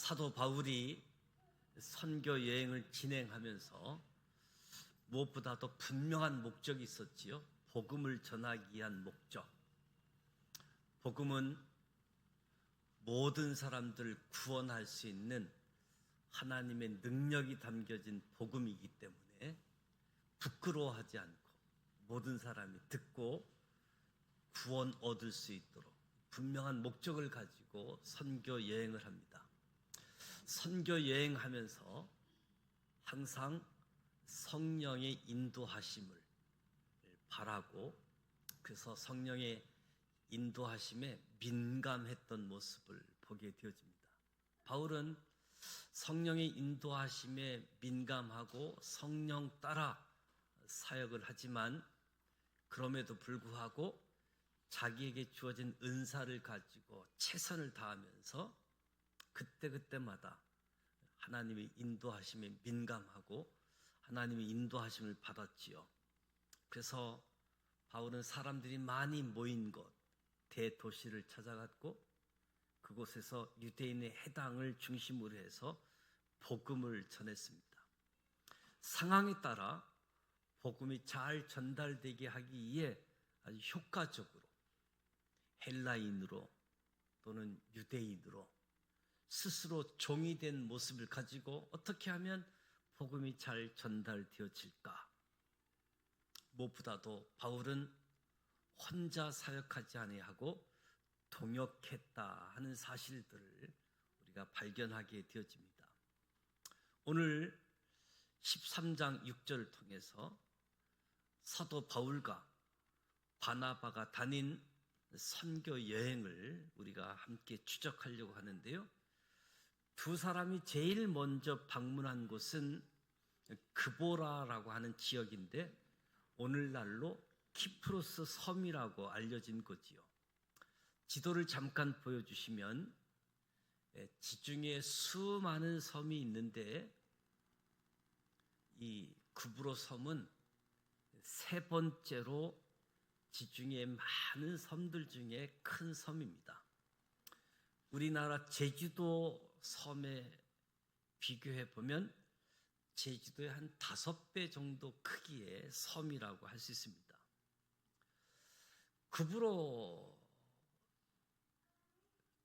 사도 바울이 선교 여행을 진행하면서 무엇보다도 분명한 목적이 있었지요. 복음을 전하기 위한 목적. 복음은 모든 사람들을 구원할 수 있는 하나님의 능력이 담겨진 복음이기 때문에 부끄러워하지 않고 모든 사람이 듣고 구원 얻을 수 있도록 분명한 목적을 가지고 선교 여행을 합니다. 선교 여행하면서 항상 성령의 인도하심을 바라고, 그래서 성령의 인도하심에 민감했던 모습을 보게 되어집니다. 바울은 성령의 인도하심에 민감하고 성령 따라 사역을 하지만 그럼에도 불구하고 자기에게 주어진 은사를 가지고 최선을 다하면서 그때그때마다 하나님의 인도하심에 민감하고 하나님의 인도하심을 받았지요. 그래서 바울은 사람들이 많이 모인 곳, 대도시를 찾아갔고 그곳에서 유대인의 해당을 중심으로 해서 복음을 전했습니다. 상황에 따라 복음이 잘 전달되게 하기 위해 아주 효과적으로 헬라인으로 또는 유대인으로 스스로 종이 된 모습을 가지고 어떻게 하면 복음이 잘 전달되어질까? 무엇보다도 바울은 혼자 사역하지 아니하고 동역했다 하는 사실들을 우리가 발견하게 되어집니다. 오늘 13장 6절을 통해서 사도 바울과 바나바가 다닌 선교 여행을 우리가 함께 추적하려고 하는데요. 두 사람이 제일 먼저 방문한 곳은 그보라라고 하는 지역인데 오늘날로 키프로스 섬이라고 알려진 거지요. 지도를 잠깐 보여주시면 지중해 수많은 섬이 있는데 이 그브로 섬은 세 번째로 지중해 많은 섬들 중에 큰 섬입니다. 우리나라 제주도 섬에 비교해 보면 제주도의 한 5배 정도 크기의 섬이라고 할 수 있습니다. 그브로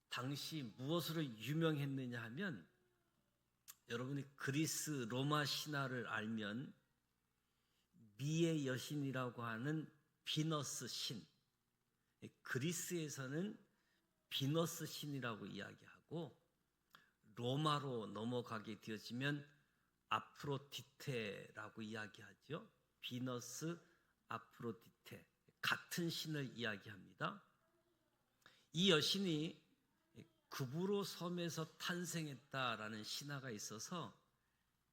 당시 무엇으로 유명했느냐 하면 여러분이 그리스 로마 신화를 알면 미의 여신이라고 하는 비너스 신, 그리스에서는 비너스 신이라고 이야기하고 로마로 넘어가게 되어지면 아프로디테라고 이야기하죠. 비너스, 아프로디테 같은 신을 이야기합니다. 이 여신이 그브로 섬에서 탄생했다라는 신화가 있어서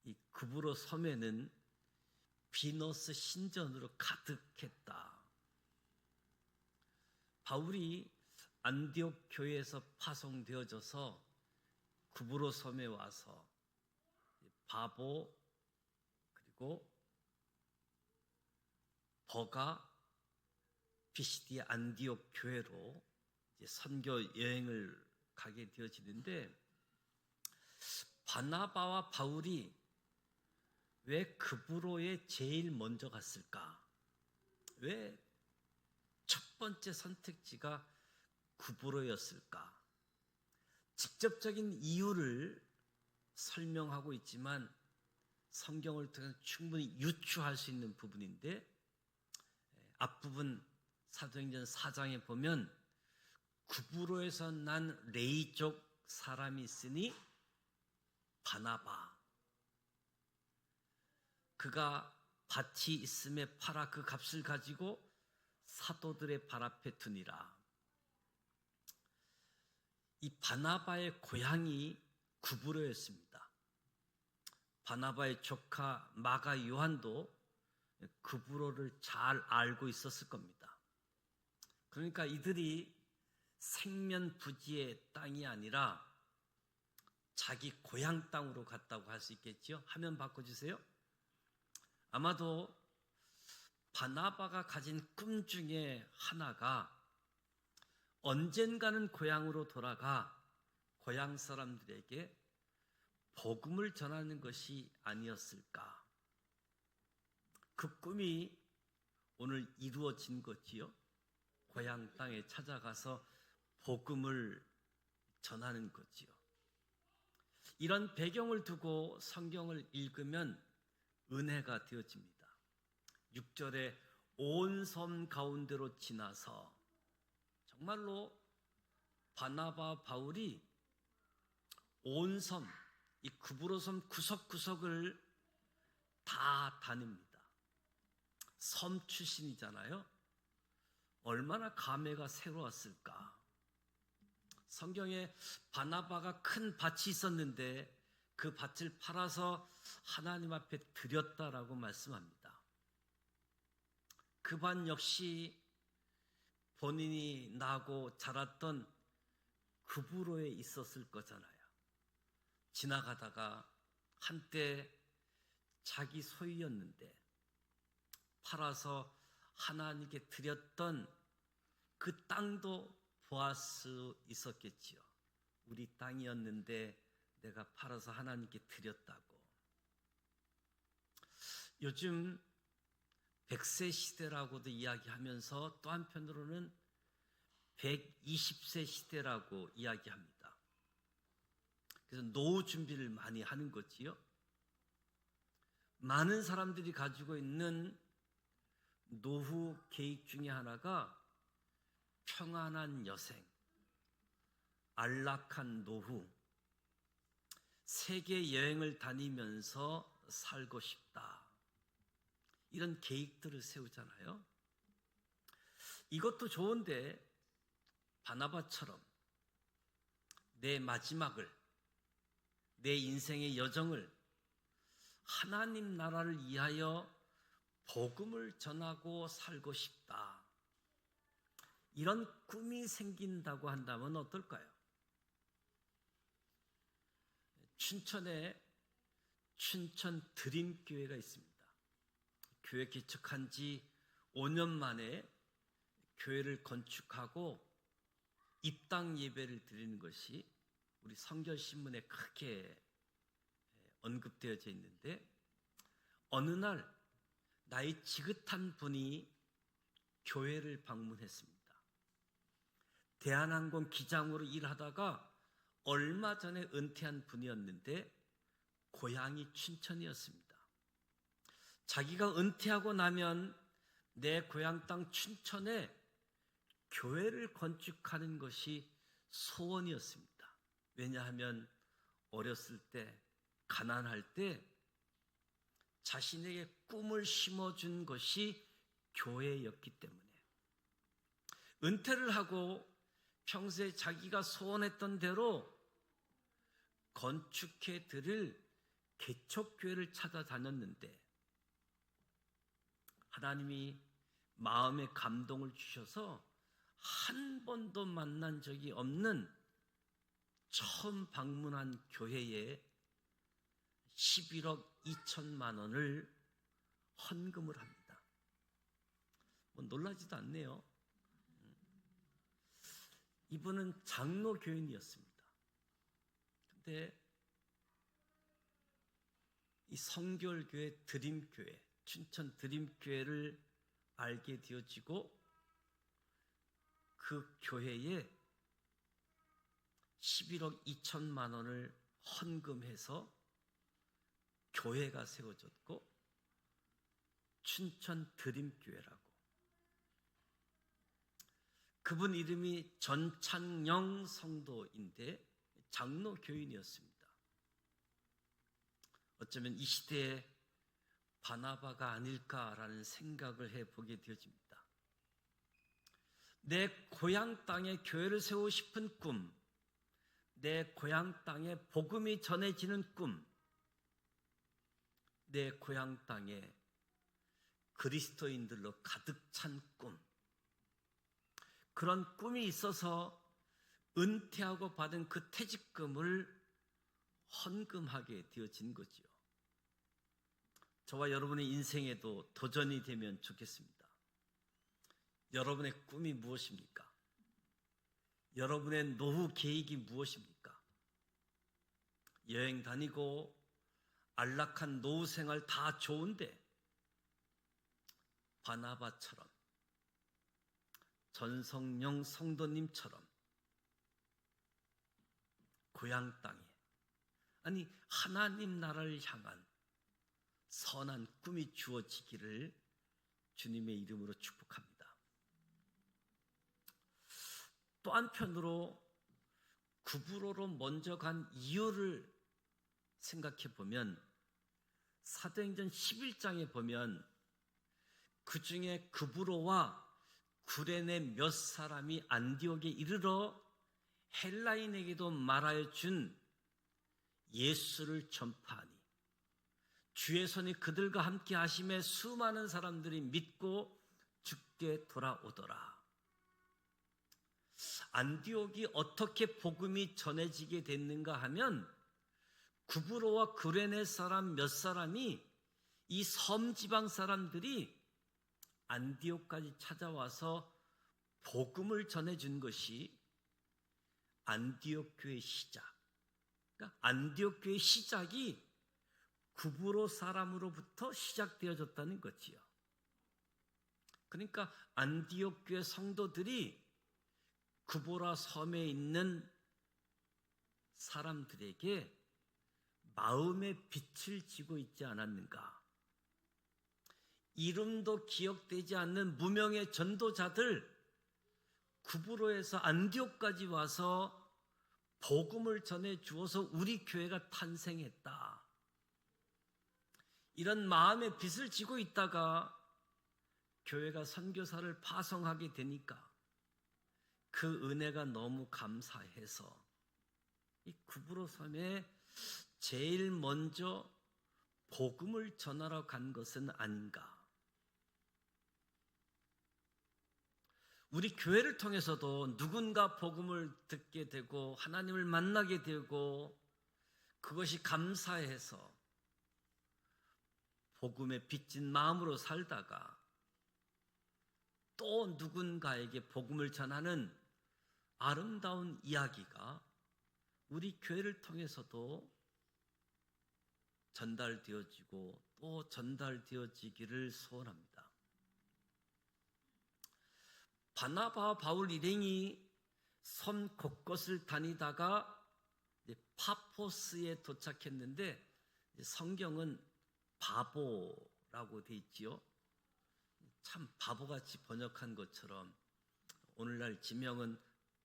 이 그브로 섬에는 비너스 신전으로 가득했다. 바울이 안디옥 교회에서 파송되어져서 그브로 섬에 와서 바보 그리고 버가 피시디아 안디옥 교회로 이제 선교 여행을 가게 되어지는데 바나바와 바울이 왜 그브로에 제일 먼저 갔을까? 왜 첫 번째 선택지가 그브로였을까? 직접적인 이유를 설명하고 있지만 성경을 통해 충분히 유추할 수 있는 부분인데 앞부분 사도행전 4장에 보면 그브로에서 난 레이족 사람이 있으니 바나바, 그가 밭이 있음에 팔아 그 값을 가지고 사도들의 발 앞에 두니라. 이 바나바의 고향이 그브로였습니다. 바나바의 조카 마가 요한도 그브로를 잘 알고 있었을 겁니다. 그러니까 이들이 생면부지의 땅이 아니라 자기 고향 땅으로 갔다고 할 수 있겠죠. 화면 바꿔주세요. 아마도 바나바가 가진 꿈 중에 하나가 언젠가는 고향으로 돌아가 고향 사람들에게 복음을 전하는 것이 아니었을까? 그 꿈이 오늘 이루어진 거지요. 고향 땅에 찾아가서 복음을 전하는 거지요. 이런 배경을 두고 성경을 읽으면 은혜가 되어집니다. 6절에 온 섬 가운데로 지나서 정말로 바나바 바울이 온 섬, 이 구브로 섬 구석구석을 다 다닙니다. 섬 출신이잖아요. 얼마나 감회가 새로웠을까. 성경에 바나바가 큰 밭이 있었는데 그 밭을 팔아서 하나님 앞에 드렸다라고 말씀합니다. 그 밭 역시 본인이 나고 자랐던 구브로에 있었을 거잖아요. 지나가다가 한때 자기 소유였는데 팔아서 하나님께 드렸던 그 땅도 보았을 수 있었겠지요. 우리 땅이었는데 내가 팔아서 하나님께 드렸다고. 요즘 100세 시대라고도 이야기하면서 또 한편으로는 120세 시대라고 이야기합니다. 그래서 노후 준비를 많이 하는 거지요. 많은 사람들이 가지고 있는 노후 계획 중에 하나가 평안한 여생, 안락한 노후, 세계 여행을 다니면서 살고 싶다. 이런 계획들을 세우잖아요. 이것도 좋은데 바나바처럼 내 마지막을, 내 인생의 여정을 하나님 나라를 위하여 복음을 전하고 살고 싶다. 이런 꿈이 생긴다고 한다면 어떨까요? 춘천에 춘천 드림교회가 있습니다. 교회 개척한 지 5년 만에 교회를 건축하고 입당 예배를 드리는 것이 우리 성결신문에 크게 언급되어져 있는데, 어느 날 나이 지긋한 분이 교회를 방문했습니다. 대한항공 기장으로 일하다가 얼마 전에 은퇴한 분이었는데 고향이 춘천이었습니다. 자기가 은퇴하고 나면 내 고향 땅 춘천에 교회를 건축하는 것이 소원이었습니다. 왜냐하면 어렸을 때, 가난할 때 자신에게 꿈을 심어준 것이 교회였기 때문에 은퇴를 하고 평소에 자기가 소원했던 대로 건축해 드릴 개척교회를 찾아다녔는데 하나님이 마음에 감동을 주셔서 한 번도 만난 적이 없는 처음 방문한 교회에 11억 2천만 원을 헌금을 합니다. 뭐 놀라지도 않네요. 이분은 장로 교인이었습니다. 근데 이 성결교회 드림교회, 춘천 드림교회를 알게 되어지고 그 교회에 11억 2천만 원을 헌금해서 교회가 세워졌고 춘천 드림교회라고. 그분 이름이 전창영 성도인데 장로 교인이었습니다. 어쩌면 이 시대에 바나바가 아닐까라는 생각을 해보게 되어집니다. 내 고향 땅에 교회를 세우고 싶은 꿈, 내 고향 땅에 복음이 전해지는 꿈, 내 고향 땅에 그리스도인들로 가득 찬 꿈, 그런 꿈이 있어서 은퇴하고 받은 그 퇴직금을 헌금하게 되어진 거지요. 저와 여러분의 인생에도 도전이 되면 좋겠습니다. 여러분의 꿈이 무엇입니까? 여러분의 노후 계획이 무엇입니까? 여행 다니고 안락한 노후 생활 다 좋은데 바나바처럼 전성령 성도님처럼 고향 땅에 아니 하나님 나라를 향한 선한 꿈이 주어지기를 주님의 이름으로 축복합니다. 또 한편으로 구브로로 먼저 간 이유를 생각해 보면 사도행전 11장에 보면 그 중에 구브로와 구레네 몇 사람이 안디옥에 이르러 헬라인에게도 말하여 준 예수를 전파하니 주의 손이 그들과 함께 하심에 수많은 사람들이 믿고 주께 돌아오더라. 안디옥이 어떻게 복음이 전해지게 됐는가 하면 구브로와 구레네 사람 몇 사람이 이 섬지방 사람들이 안디옥까지 찾아와서 복음을 전해준 것이 안디옥 교회의 시작. 그러니까 안디옥 교회의 시작이 구브로 사람으로부터 시작되어졌다는 거지요. 그러니까 안디옥 교회 성도들이 구보라 섬에 있는 사람들에게 마음의 빛을 지고 있지 않았는가? 이름도 기억되지 않는 무명의 전도자들 구브로에서 안디옥까지 와서 복음을 전해 주어서 우리 교회가 탄생했다. 이런 마음의 빛을 지고 있다가 교회가 선교사를 파송하게 되니까 그 은혜가 너무 감사해서 이 구브로 섬에 제일 먼저 복음을 전하러 간 것은 아닌가. 우리 교회를 통해서도 누군가 복음을 듣게 되고 하나님을 만나게 되고 그것이 감사해서 복음에 빚진 마음으로 살다가 또 누군가에게 복음을 전하는 아름다운 이야기가 우리 교회를 통해서도 전달되어지고 또 전달되어지기를 소원합니다. 바나바와 바울 일행이 섬 곳곳을 다니다가 파포스에 도착했는데 성경은 바보라고 돼 있지요. 참 바보같이 번역한 것처럼 오늘날 지명은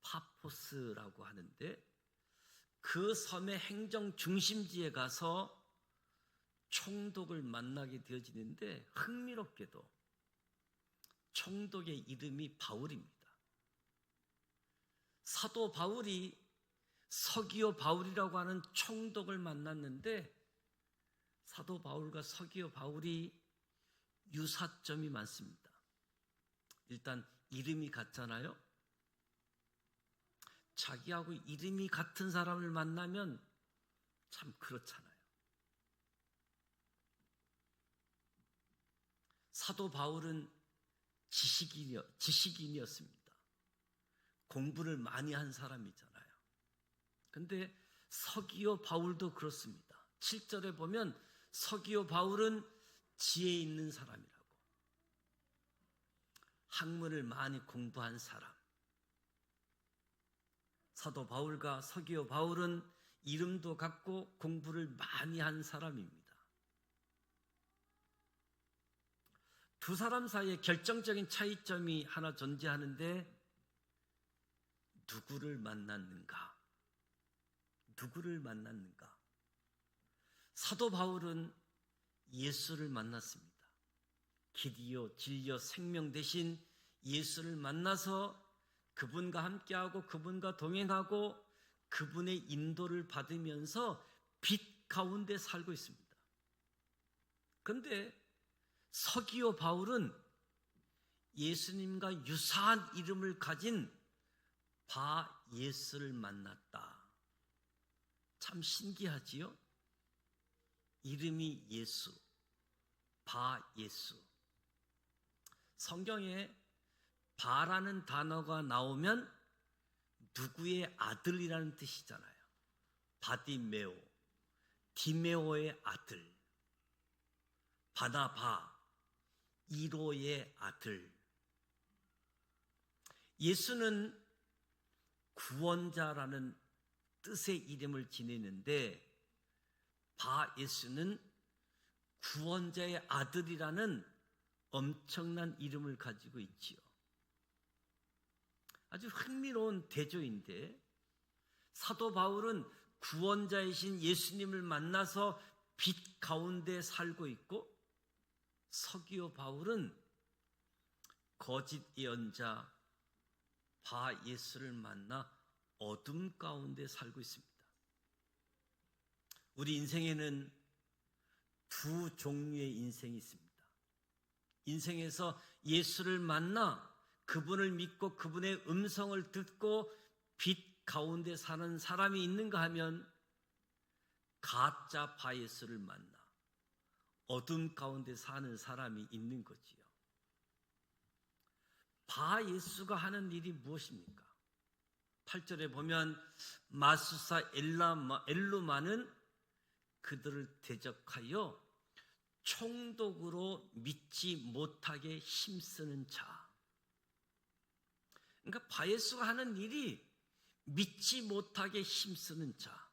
파포스라고 하는데 그 섬의 행정 중심지에 가서 총독을 만나게 되어지는데 흥미롭게도 총독의 이름이 바울입니다. 사도 바울이 서기오 바울이라고 하는 총독을 만났는데 사도 바울과 서기오 바울이 유사점이 많습니다. 일단 이름이 같잖아요. 자기하고 이름이 같은 사람을 만나면 참 그렇잖아요. 사도 바울은 지식인이었습니다. 공부를 많이 한 사람이잖아요. 근데 서기오 바울도 그렇습니다. 7절에 보면 서기오 바울은 지혜 있는 사람이라고. 학문을 많이 공부한 사람. 사도 바울과 서기오 바울은 이름도 같고 공부를 많이 한 사람입니다. 두 사람 사이에 결정적인 차이점이 하나 존재하는데 누구를 만났는가? 누구를 만났는가? 사도 바울은 예수를 만났습니다. 길이요 진리요 생명 대신 예수를 만나서 그분과 함께하고 그분과 동행하고 그분의 인도를 받으면서 빛 가운데 살고 있습니다. 그런데 서기오 바울은 예수님과 유사한 이름을 가진 바 예수를 만났다. 참 신기하지요? 이름이 예수, 바 예수. 성경에 바라는 단어가 나오면 누구의 아들이라는 뜻이잖아요. 바디메오, 디메오의 아들, 바나바, 이로의 아들. 예수는 구원자라는 뜻의 이름을 지니는데 바 예수는 구원자의 아들이라는 엄청난 이름을 가지고 있지요. 아주 흥미로운 대조인데 사도 바울은 구원자이신 예수님을 만나서 빛 가운데 살고 있고 서기오 바울은 거짓 예언자 바 예수를 만나 어둠 가운데 살고 있습니다. 우리 인생에는 두 종류의 인생이 있습니다. 인생에서 예수를 만나 그분을 믿고 그분의 음성을 듣고 빛 가운데 사는 사람이 있는가 하면 가짜 바 예수를 만나 어둠 가운데 사는 사람이 있는 거지요. 바 예수가 하는 일이 무엇입니까? 8절에 보면 마수사 엘루마는 그들을 대적하여 총독으로 믿지 못하게 힘쓰는 자. 그러니까 바 예수가 하는 일이 믿지 못하게 힘쓰는 자.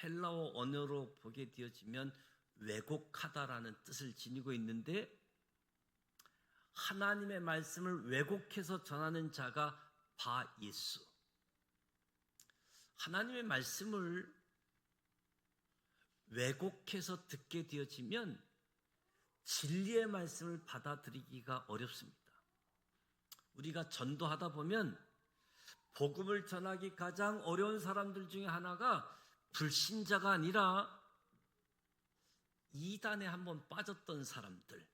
헬라어 언어로 보게 되어지면 왜곡하다라는 뜻을 지니고 있는데 하나님의 말씀을 왜곡해서 전하는 자가 바 예수. 하나님의 말씀을 왜곡해서 듣게 되어지면 진리의 말씀을 받아들이기가 어렵습니다. 우리가 전도하다 보면 복음을 전하기 가장 어려운 사람들 중에 하나가 불신자가 아니라 이단에 한번 빠졌던 사람들,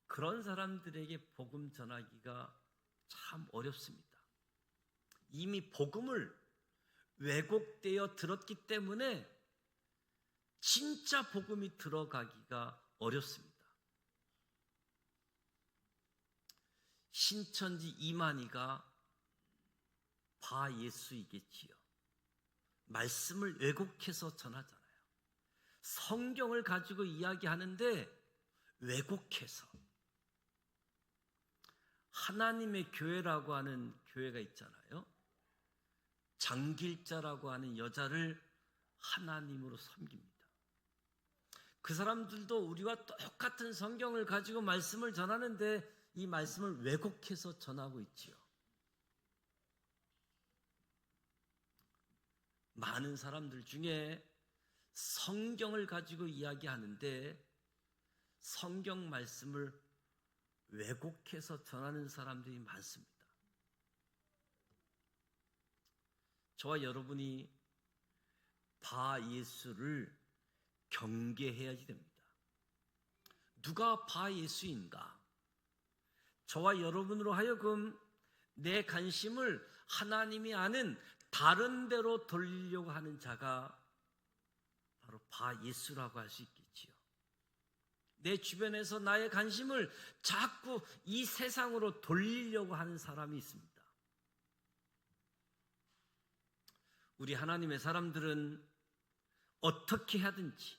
그런 사람들에게 복음 전하기가 참 어렵습니다. 이미 복음을 왜곡되어 들었기 때문에 진짜 복음이 들어가기가 어렵습니다. 신천지 이만희가 바 예수이겠지요. 말씀을 왜곡해서 전하잖아요. 성경을 가지고 이야기하는데 왜곡해서. 하나님의 교회라고 하는 교회가 있잖아요. 장길자라고 하는 여자를 하나님으로 섬깁니다. 그 사람들도 우리와 똑같은 성경을 가지고 말씀을 전하는데 이 말씀을 왜곡해서 전하고 있지요. 많은 사람들 중에 성경을 가지고 이야기하는데 성경 말씀을 왜곡해서 전하는 사람들이 많습니다. 저와 여러분이 바 예수를 경계해야지 됩니다. 누가 바 예수인가? 저와 여러분으로 하여금 내 관심을 하나님이 아는 다른 데로 돌리려고 하는 자가 바로 바 예수라고 할 수 있겠지요. 내 주변에서 나의 관심을 자꾸 이 세상으로 돌리려고 하는 사람이 있습니다. 우리 하나님의 사람들은 어떻게 하든지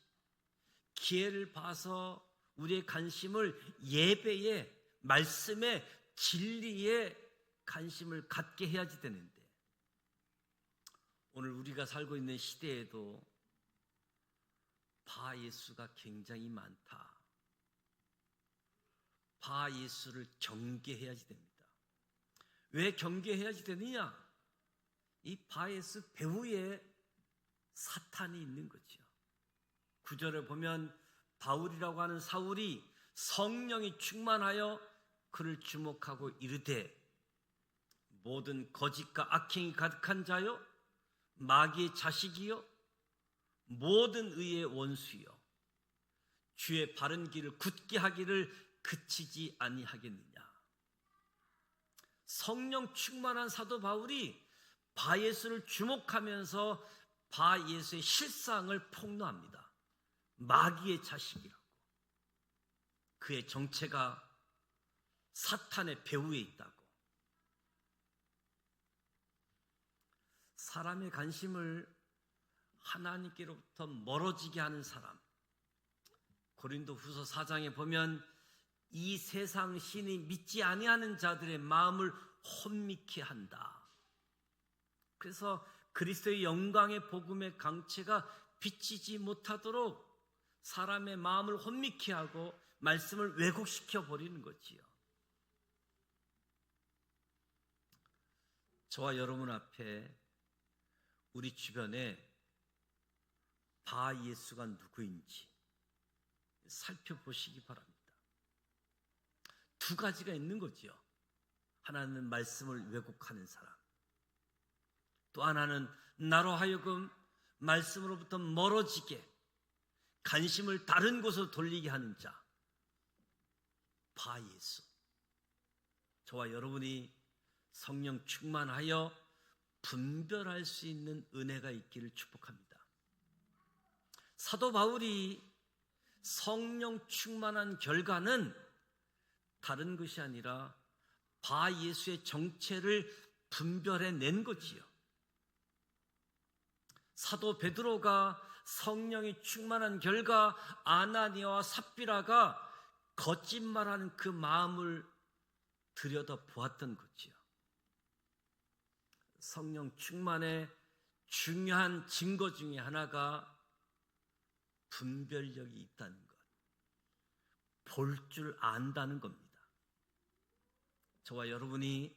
기회를 봐서 우리의 관심을 예배에, 말씀에, 진리에 관심을 갖게 해야지 되는데 오늘 우리가 살고 있는 시대에도 바 예수가 굉장히 많다. 바 예수를 경계해야지 됩니다. 왜 경계해야지 되느냐? 이 바 예수 배후에 사탄이 있는 거죠. 9절에 보면 바울이라고 하는 사울이 성령이 충만하여 그를 주목하고 이르되 모든 거짓과 악행이 가득한 자요 마귀의 자식이요 모든 의의 원수요 주의 바른 길을 굳게 하기를 그치지 아니하겠느냐. 성령 충만한 사도 바울이 바 예수를 주목하면서 바 예수의 실상을 폭로합니다. 마귀의 자식이라고. 그의 정체가 사탄의 배후에 있다고. 사람의 관심을 하나님께로부터 멀어지게 하는 사람. 고린도후서 4장에 보면 이 세상 신이 믿지 아니하는 자들의 마음을 혼미케 한다. 그래서 그리스도의 영광의 복음의 강체가 비치지 못하도록 사람의 마음을 혼미케 하고 말씀을 왜곡시켜 버리는 거지요. 저와 여러분 앞에 우리 주변에 바 예수가 누구인지 살펴보시기 바랍니다. 두 가지가 있는 거지요. 하나는 말씀을 왜곡하는 사람, 또 하나는 나로 하여금 말씀으로부터 멀어지게 관심을 다른 곳으로 돌리게 하는 자, 바 예수. 저와 여러분이 성령 충만하여 분별할 수 있는 은혜가 있기를 축복합니다. 사도 바울이 성령 충만한 결과는 다른 것이 아니라 바 예수의 정체를 분별해낸 거지요. 사도 베드로가 성령이 충만한 결과 아나니아와 삽비라가 거짓말하는 그 마음을 들여다보았던 거지요. 성령 충만의 중요한 증거 중에 하나가 분별력이 있다는 것, 볼 줄 안다는 겁니다. 저와 여러분이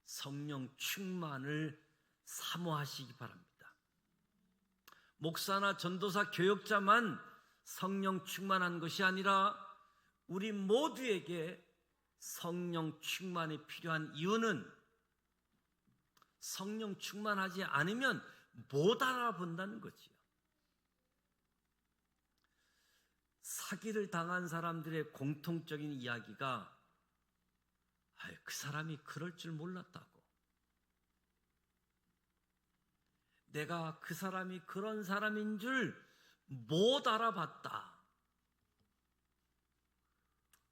성령 충만을 사모하시기 바랍니다. 목사나 전도사, 교역자만 성령 충만한 것이 아니라 우리 모두에게 성령 충만이 필요한 이유는 성령 충만하지 않으면 못 알아본다는 거지요. 사기를 당한 사람들의 공통적인 이야기가 그 사람이 그럴 줄 몰랐다고, 내가 그 사람이 그런 사람인 줄 못 알아봤다.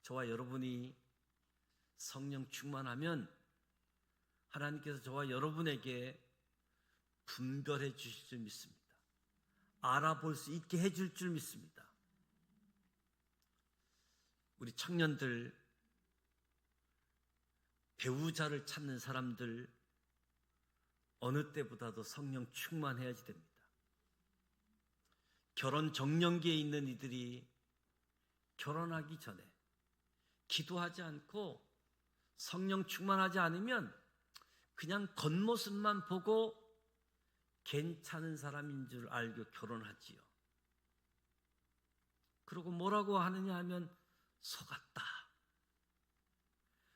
저와 여러분이 성령 충만하면 하나님께서 저와 여러분에게 분별해 주실 줄 믿습니다. 알아볼 수 있게 해줄 줄 믿습니다. 우리 청년들, 배우자를 찾는 사람들 어느 때보다도 성령 충만해야지 됩니다. 결혼 정년기에 있는 이들이 결혼하기 전에 기도하지 않고 성령 충만하지 않으면 그냥 겉모습만 보고 괜찮은 사람인 줄 알고 결혼하지요. 그리고 뭐라고 하느냐 하면 속았다.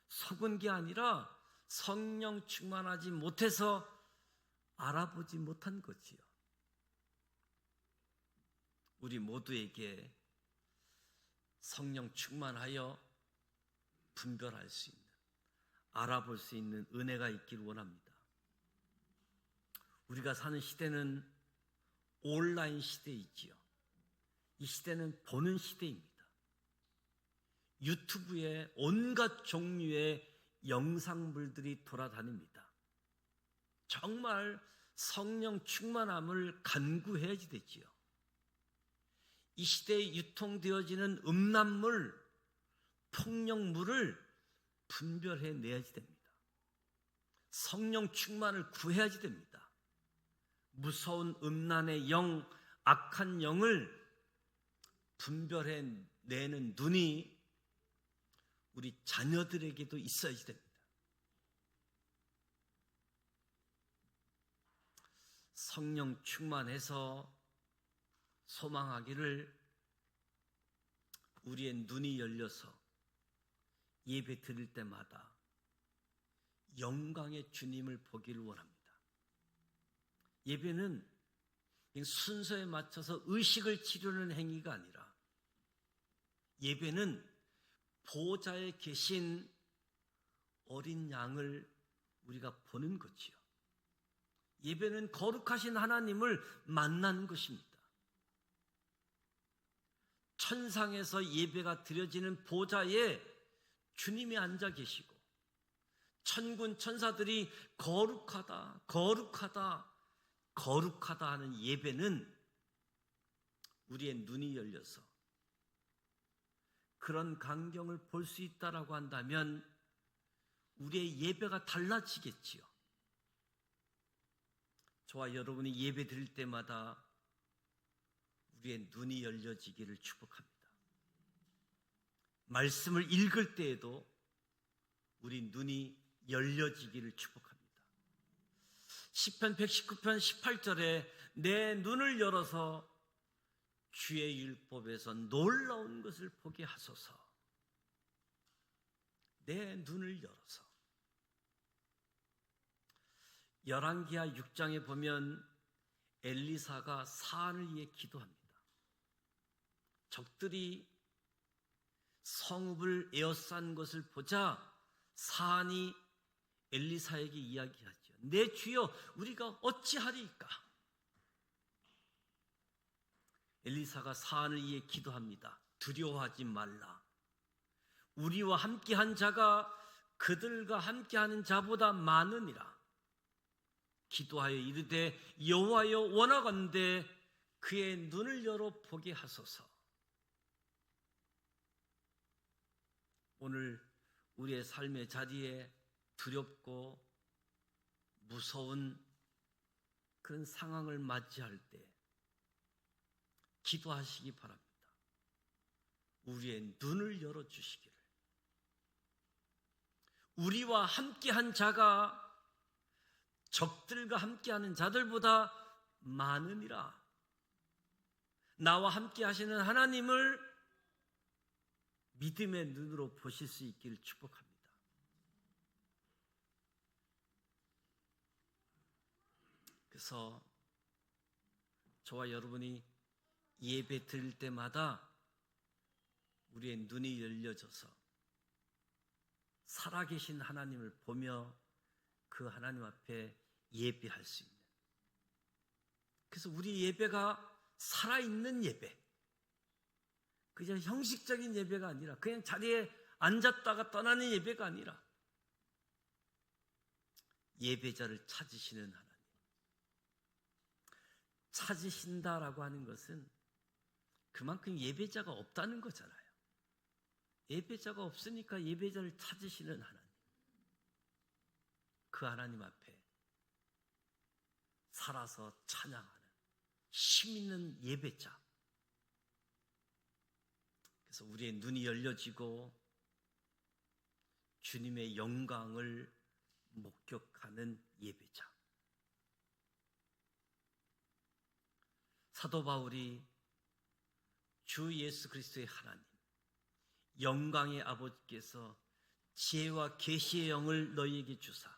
속은 게 아니라 성령 충만하지 못해서 알아보지 못한 거지요. 우리 모두에게 성령 충만하여 분별할 수 있는, 알아볼 수 있는 은혜가 있기를 원합니다. 우리가 사는 시대는 온라인 시대이지요. 이 시대는 보는 시대입니다. 유튜브에 온갖 종류의 영상물들이 돌아다닙니다. 정말 성령 충만함을 간구해야지 되지요. 이 시대에 유통되어지는 음란물, 폭력물을 분별해내야지 됩니다. 성령 충만을 구해야지 됩니다. 무서운 음란의 영, 악한 영을 분별해내는 눈이 우리 자녀들에게도 있어야지 됩니다. 성령 충만해서 소망하기를 우리의 눈이 열려서 예배 드릴 때마다 영광의 주님을 보기를 원합니다. 예배는 순서에 맞춰서 의식을 치르는 행위가 아니라 예배는 보좌에 계신 어린 양을 우리가 보는 거지요. 예배는 거룩하신 하나님을 만나는 것입니다. 천상에서 예배가 드려지는 보좌에 주님이 앉아 계시고 천군 천사들이 거룩하다, 거룩하다, 거룩하다 하는 예배는 우리의 눈이 열려서 그런 광경을 볼 수 있다라고 한다면 우리의 예배가 달라지겠지요. 저와 여러분이 예배 드릴 때마다 우리의 눈이 열려지기를 축복합니다. 말씀을 읽을 때에도 우리 눈이 열려지기를 축복합니다. 시편 119편 18절에 내 눈을 열어서 주의 율법에서 놀라운 것을 보게 하소서. 내 눈을 열어서. 열왕기하 6장에 보면 엘리사가 사안을 위해 기도합니다. 적들이 성읍을 에워싼 것을 보자 사안이 엘리사에게 이야기하죠. 내 주여, 우리가 어찌하리이까? 엘리사가 사안을 위해 기도합니다. 두려워하지 말라. 우리와 함께한 자가 그들과 함께하는 자보다 많으니라. 기도하여 이르되 여호와여, 원하건대 그의 눈을 열어 보게 하소서. 오늘 우리의 삶의 자리에 두렵고 무서운 그런 상황을 맞이할 때 기도하시기 바랍니다. 우리의 눈을 열어주시기를. 우리와 함께한 자가 적들과 함께하는 자들보다 많으니라. 나와 함께 하시는 하나님을 믿음의 눈으로 보실 수 있기를 축복합니다. 그래서 저와 여러분이 예배 드릴 때마다 우리의 눈이 열려져서 살아계신 하나님을 보며 그 하나님 앞에 예배할 수 있는, 그래서 우리 예배가 살아있는 예배, 그냥 형식적인 예배가 아니라 그냥 자리에 앉았다가 떠나는 예배가 아니라 예배자를 찾으시는 하나님. 찾으신다라고 하는 것은 그만큼 예배자가 없다는 거잖아요. 예배자가 없으니까 예배자를 찾으시는 하나님. 그 하나님 앞에 살아서 찬양하는 힘 있는 예배자. 그래서 우리의 눈이 열려지고 주님의 영광을 목격하는 예배자. 사도 바울이 주 예수 그리스도의 하나님, 영광의 아버지께서 지혜와 계시의 영을 너희에게 주사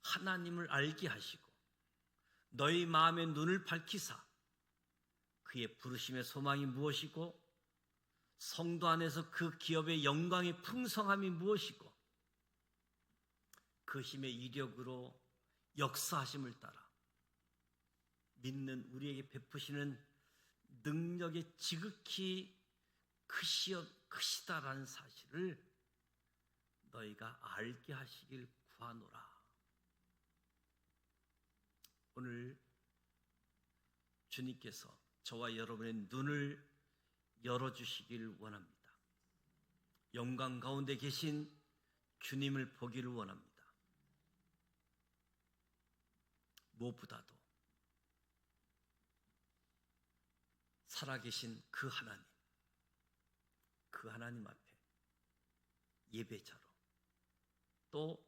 하나님을 알게 하시고 너희 마음의 눈을 밝히사 그의 부르심의 소망이 무엇이고 성도 안에서 그 기업의 영광의 풍성함이 무엇이고 그 힘의 이력으로 역사하심을 따라 믿는 우리에게 베푸시는 능력의 지극히 크시다라는 사실을 너희가 알게 하시길 구하노라. 오늘 주님께서 저와 여러분의 눈을 열어주시길 원합니다. 영광 가운데 계신 주님을 보기를 원합니다. 무엇보다도 살아계신 그 하나님 앞에 예배자로, 또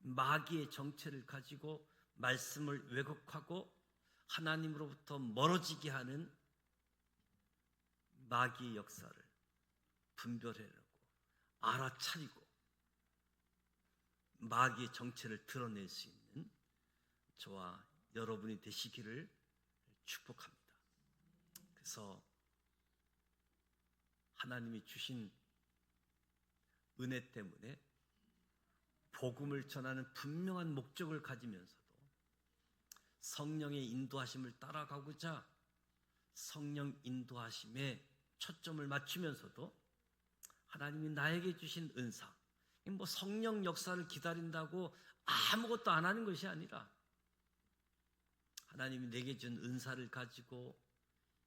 마귀의 정체를 가지고 말씀을 왜곡하고 하나님으로부터 멀어지게 하는 마귀의 역사를 분별해내고 알아차리고 마귀의 정체를 드러낼 수 있는 저와 여러분이 되시기를 축복합니다. 그래서 하나님이 주신 은혜 때문에 복음을 전하는 분명한 목적을 가지면서도 성령의 인도하심을 따라가고자 성령 인도하심에 초점을 맞추면서도 하나님이 나에게 주신 은사, 뭐 성령 역사를 기다린다고 아무것도 안 하는 것이 아니라 하나님이 내게 준 은사를 가지고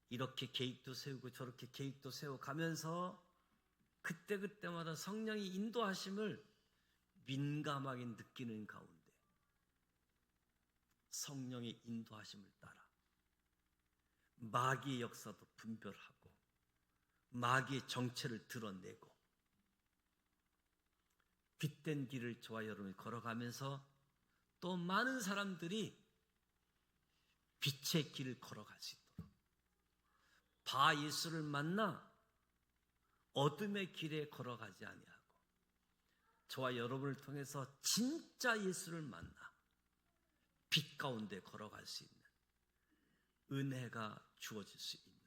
이렇게 계획도 세우고 저렇게 계획도 세워가면서 그때그때마다 성령의 인도하심을 민감하게 느끼는 가운데 성령의 인도하심을 따라 마귀의 역사도 분별하고 마귀의 정체를 드러내고 빛된 길을 저와 여러분이 걸어가면서 또 많은 사람들이 빛의 길을 걸어갈 수 있도록 바 예수를 만나 어둠의 길에 걸어가지 아니하고 저와 여러분을 통해서 진짜 예수를 만나 빛 가운데 걸어갈 수 있는 은혜가 주어질 수 있는,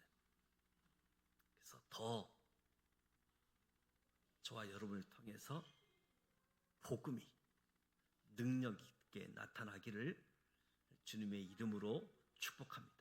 그래서 더 저와 여러분을 통해서 복음이 능력 있게 나타나기를 주님의 이름으로 축복합니다.